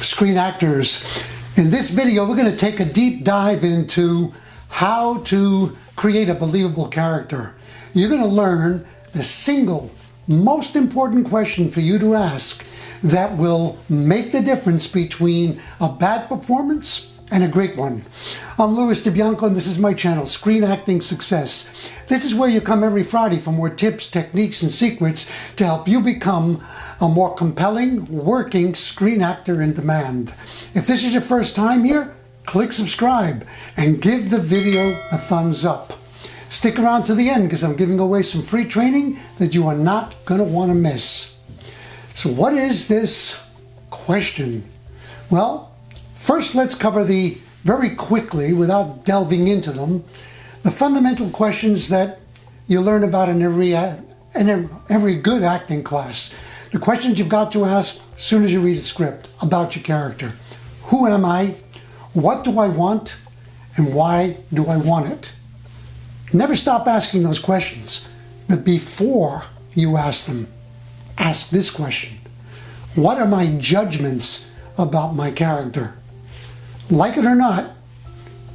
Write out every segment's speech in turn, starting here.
screen actors. In this video, we're going to take a deep dive into how to create a believable character. You're going to learn the single most important question for you to ask that will make the difference between a bad performance and a great one. I'm Louis DeBianco, and this is my channel, Screen Acting Success. This is where you come every Friday for more tips, techniques, and secrets to help you become a more compelling, working screen actor in demand. If this is your first time here, click subscribe and give the video a thumbs up. Stick around to the end because I'm giving away some free training that you are not going to want to miss. So what is this question? Well, first, let's cover very quickly, without delving into them, the fundamental questions that you learn about in every good acting class. The questions you've got to ask as soon as you read a script about your character. Who am I? What do I want? And why do I want it? Never stop asking those questions, but before you ask them, ask this question. What are my judgments about my character? Like it or not,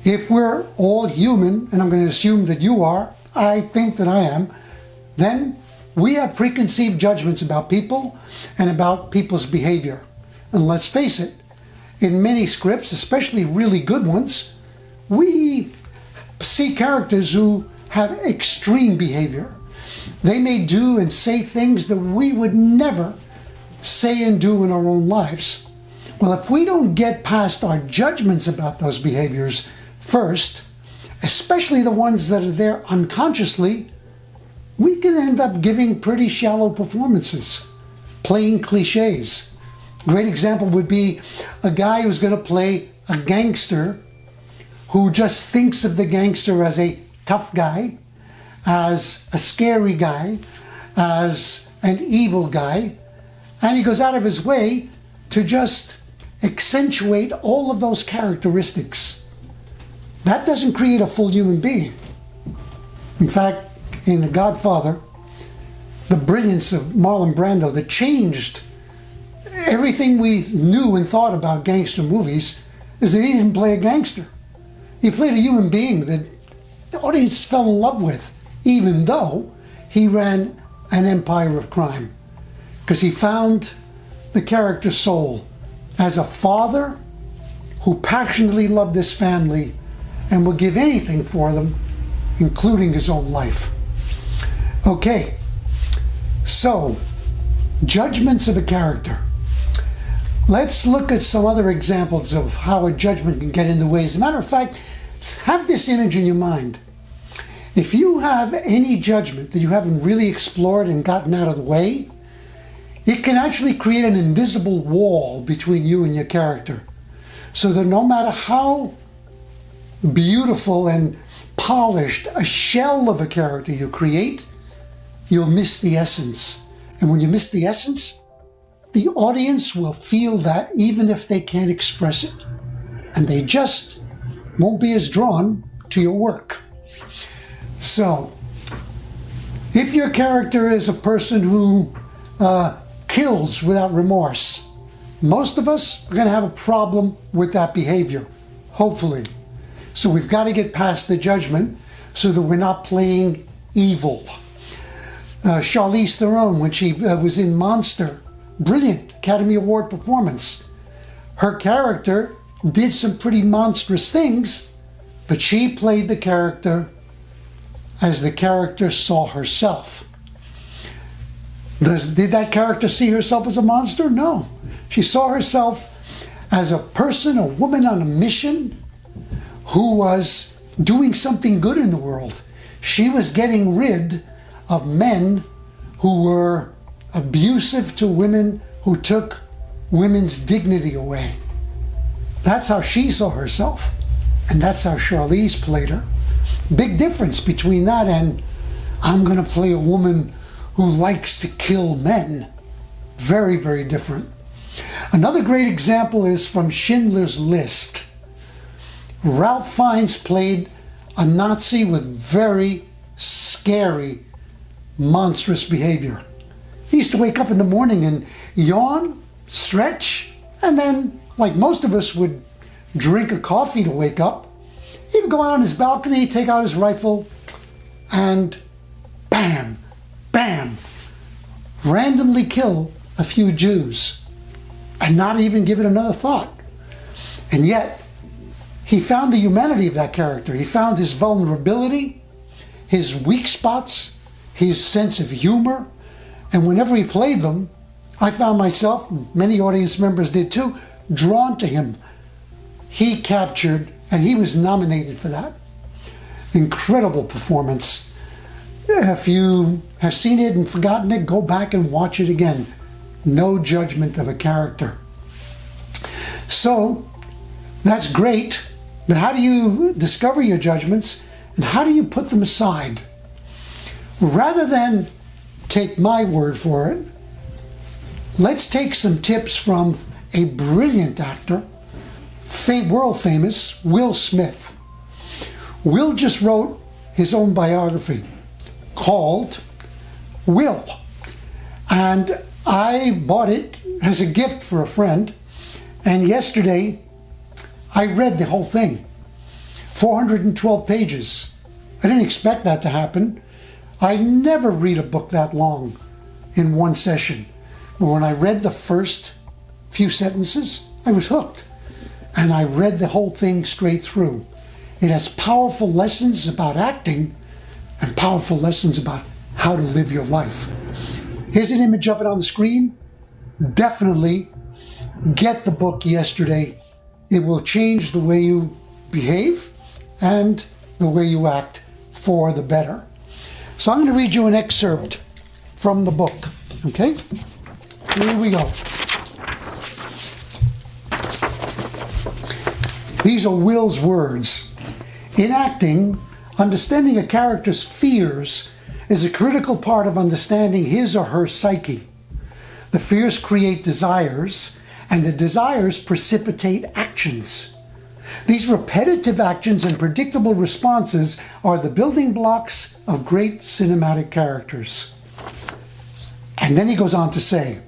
if we're all human, and I'm going to assume that you are, I think that I am, then we have preconceived judgments about people and about people's behavior. And let's face it, in many scripts, especially really good ones, we see characters who have extreme behavior. They may do and say things that we would never say and do in our own lives. Well, if we don't get past our judgments about those behaviors first, especially the ones that are there unconsciously, we can end up giving pretty shallow performances, playing cliches. A great example would be a guy who's going to play a gangster who just thinks of the gangster as a tough guy, as a scary guy, as an evil guy, and he goes out of his way to just accentuate all of those characteristics. That doesn't create a full human being. In fact, in The Godfather, the brilliance of Marlon Brando that changed everything we knew and thought about gangster movies is that he didn't play a gangster. He played a human being that the audience fell in love with, even though he ran an empire of crime. Because he found the character's soul as a father who passionately loved his family and would give anything for them, including his own life. Okay, so judgments of a character. Let's look at some other examples of how a judgment can get in the way. As a matter of fact, have this image in your mind. If you have any judgment that you haven't really explored and gotten out of the way, it can actually create an invisible wall between you and your character, so that no matter how beautiful and polished a shell of a character you create, you'll miss the essence. And when you miss the essence, the audience will feel that even if they can't express it. And they just won't be as drawn to your work. So, if your character is a person who kills without remorse, most of us are going to have a problem with that behavior, hopefully. So we've got to get past the judgment so that we're not playing evil. Charlize Theron, when she was in Monster, brilliant Academy Award performance. Her character did some pretty monstrous things, but she played the character as the character saw herself. Did that character see herself as a monster? No. She saw herself as a person, a woman on a mission who was doing something good in the world. She was getting rid of men who were abusive to women, who took women's dignity away. That's how she saw herself, and that's how Charlize played her. Big difference between that and I'm going to play a woman who likes to kill men. Very, very different. Another great example is from Schindler's List. Ralph Fiennes played a Nazi with very scary, monstrous behavior. He used to wake up in the morning and yawn, stretch, and then like most of us would drink a coffee to wake up, he would go out on his balcony, take out his rifle, and bam, bam, randomly kill a few Jews and not even give it another thought. And yet, he found the humanity of that character. He found his vulnerability, his weak spots, his sense of humor. And whenever he played them, I found myself, and many audience members did too, drawn to him. He captured, and he was nominated for that. Incredible performance. If you have seen it and forgotten it, go back and watch it again. No judgment of a character. So, that's great, but how do you discover your judgments and how do you put them aside? Rather than take my word for it, let's take some tips from a brilliant actor, world famous Will Smith. Will just wrote his own biography called Will, and I bought it as a gift for a friend, and yesterday I read the whole thing, 412 pages. I didn't expect that to happen. I never read a book that long in one session. But when I read the first few sentences, I was hooked. And I read the whole thing straight through. It has powerful lessons about acting and powerful lessons about how to live your life. Here's an image of it on the screen. Definitely get the book yesterday. It will change the way you behave and the way you act for the better. So I'm going to read you an excerpt from the book, okay? Here we go. These are Will's words. In acting, understanding a character's fears is a critical part of understanding his or her psyche. The fears create desires, and the desires precipitate actions. These repetitive actions and predictable responses are the building blocks of great cinematic characters. And then he goes on to say,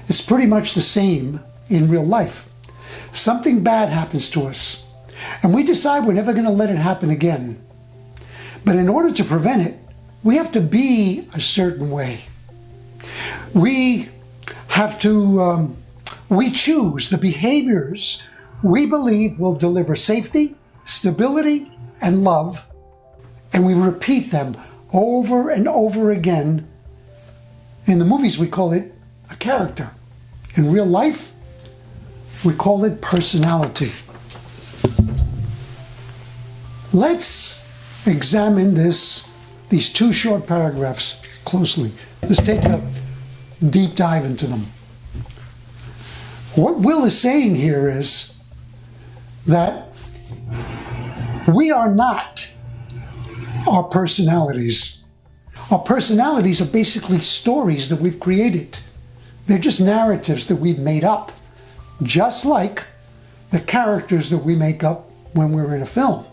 it's pretty much the same in real life. Something bad happens to us, and we decide we're never going to let it happen again. But in order to prevent it, we have to be a certain way. We have to we choose the behaviors we believe will deliver safety, stability, and love, and we repeat them over and over again. In the movies, we call it a character. In real life, we call it personality. Let's examine these two short paragraphs closely. Let's take a deep dive into them. What Will is saying here is that we are not our personalities. Our personalities are basically stories that we've created. They're just narratives that we've made up, just like the characters that we make up when we're in a film.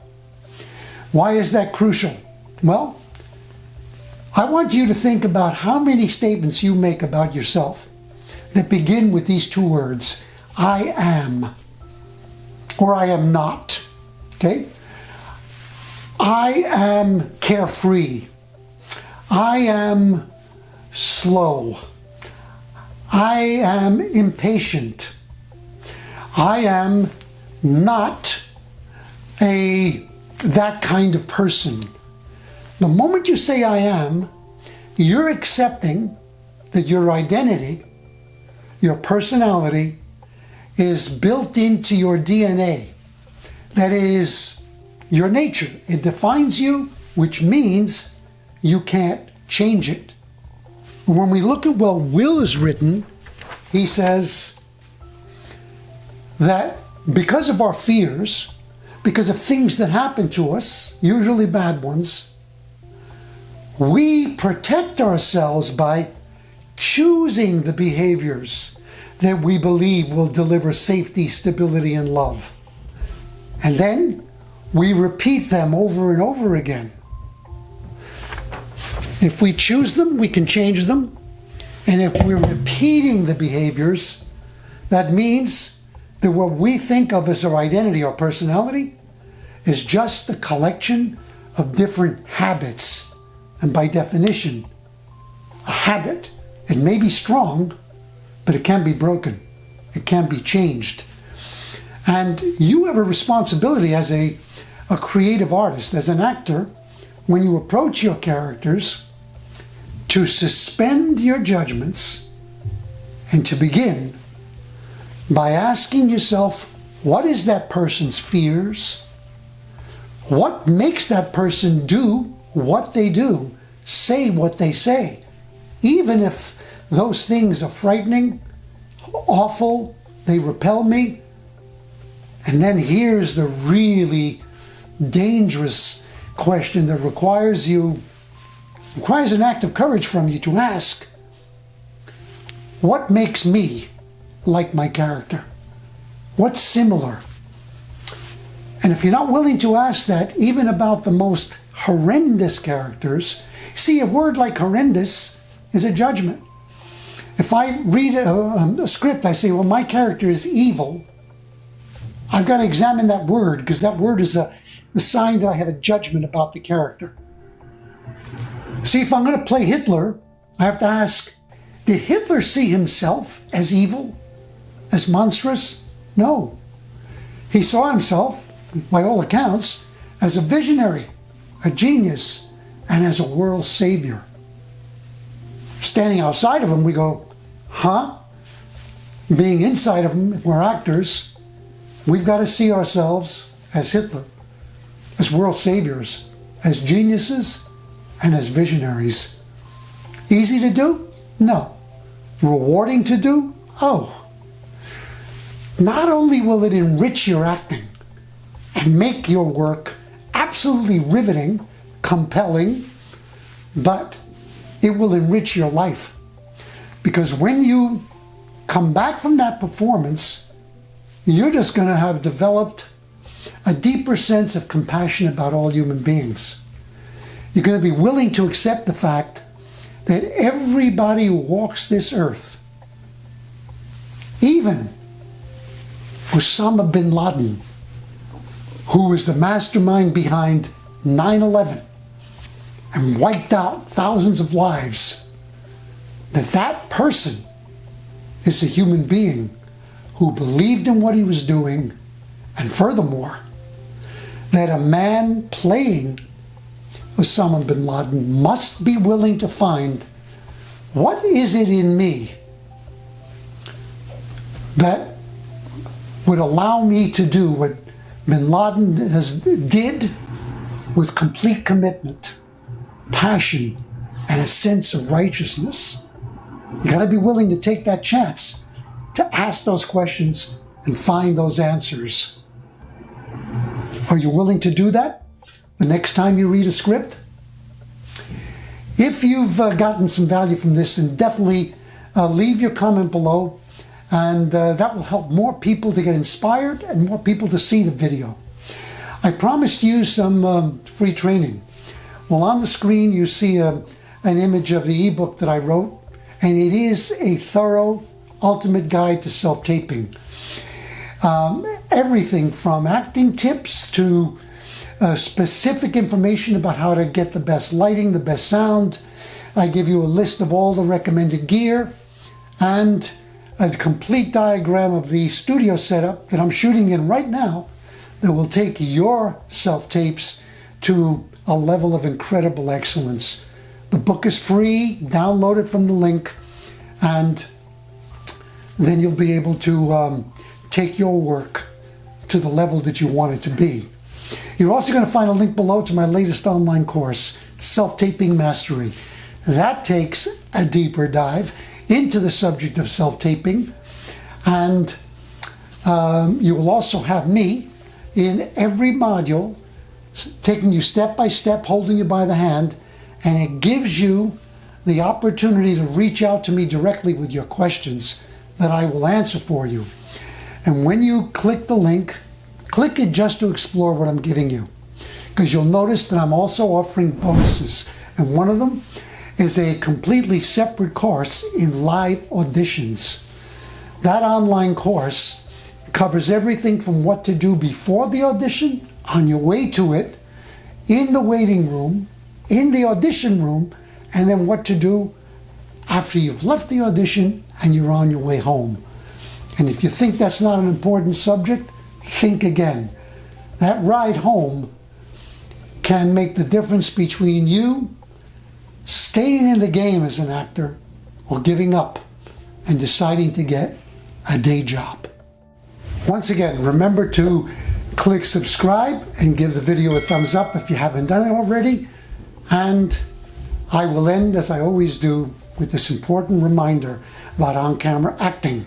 Why is that crucial? Well, I want you to think about how many statements you make about yourself that begin with these two words, I am, or I am not, okay? I am carefree. I am slow. I am impatient. I am not that kind of person. The moment you say I am, you're accepting that your identity, your personality, is built into your DNA. That is your nature. It defines you, which means you can't change it. When we look at what Will has written, he says that because of our fears, because of things that happen to us, usually bad ones, we protect ourselves by choosing the behaviors that we believe will deliver safety, stability, and love. And then we repeat them over and over again. If we choose them, we can change them. And if we're repeating the behaviors, that means that what we think of as our identity or personality is just a collection of different habits. And by definition, a habit, it may be strong, but it can be broken. It can be changed. And you have a responsibility as a creative artist, as an actor, when you approach your characters, to suspend your judgments and to begin by asking yourself, what is that person's fears? What makes that person do what they do, say what they say? Even if those things are frightening, awful, they repel me. And then here's the really dangerous question that requires an act of courage from you to ask, what makes me like my character? What's similar? And if you're not willing to ask that, even about the most horrendous characters, see, a word like horrendous is a judgment. If I read a script, I say, well, my character is evil, I've got to examine that word, because that word is the sign that I have a judgment about the character. See, if I'm going to play Hitler, I have to ask, did Hitler see himself as evil, as monstrous? No. He saw himself, by all accounts, as a visionary, a genius, and as a world savior. Standing outside of him, we go, huh? Being inside of him, if we're actors, we've got to see ourselves as Hitler, as world saviors, as geniuses, and as visionaries. Easy to do? No. Rewarding to do? Oh. Not only will it enrich your acting and make your work absolutely riveting, compelling, but it will enrich your life. Because when you come back from that performance, you're just going to have developed a deeper sense of compassion about all human beings. You're going to be willing to accept the fact that everybody who walks this earth, even Osama bin Laden, who was the mastermind behind 9/11 and wiped out thousands of lives, that person is a human being who believed in what he was doing, and furthermore, that a man playing Osama bin Laden must be willing to find, what is it in me that would allow me to do what bin Laden did with complete commitment, passion, and a sense of righteousness? You got to be willing to take that chance to ask those questions and find those answers. Are you willing to do that the next time you read a script? If you've gotten some value from this, then definitely leave your comment below, and that will help more people to get inspired and more people to see the video. I promised you some free training. Well, on the screen you see an image of the ebook that I wrote, and it is a thorough, ultimate guide to self-taping. Everything from acting tips to specific information about how to get the best lighting, the best sound. I give you a list of all the recommended gear and a complete diagram of the studio setup that I'm shooting in right now that will take your self-tapes to a level of incredible excellence. The book is free, download it from the link, and then you'll be able to take your work to the level that you want it to be. You're also going to find a link below to my latest online course, Self-Taping Mastery. That takes a deeper dive into the subject of self-taping, and you will also have me in every module, taking you step by step, holding you by the hand, and it gives you the opportunity to reach out to me directly with your questions that I will answer for you. And when you click the link, click it just to explore what I'm giving you, because you'll notice that I'm also offering bonuses, and one of them is a completely separate course in live auditions. That online course It covers everything from what to do before the audition, on your way to it, in the waiting room, in the audition room, and then what to do after you've left the audition and you're on your way home. And if you think that's not an important subject, think again. That ride home can make the difference between you staying in the game as an actor or giving up and deciding to get a day job. Once again, remember to click subscribe and give the video a thumbs up if you haven't done it already. And I will end, as I always do, with this important reminder about on-camera acting.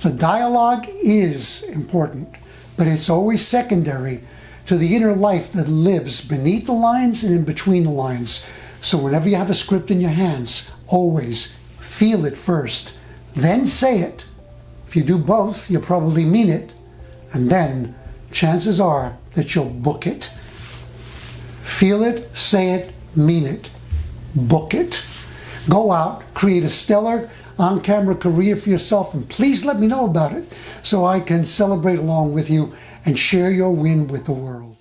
The dialogue is important, but it's always secondary to the inner life that lives beneath the lines and in between the lines. So whenever you have a script in your hands, always feel it first, then say it. If you do both, you probably mean it, and then chances are that you'll book it. Feel it, say it, mean it, book it. Go out, create a stellar on-camera career for yourself, and please let me know about it so I can celebrate along with you and share your win with the world.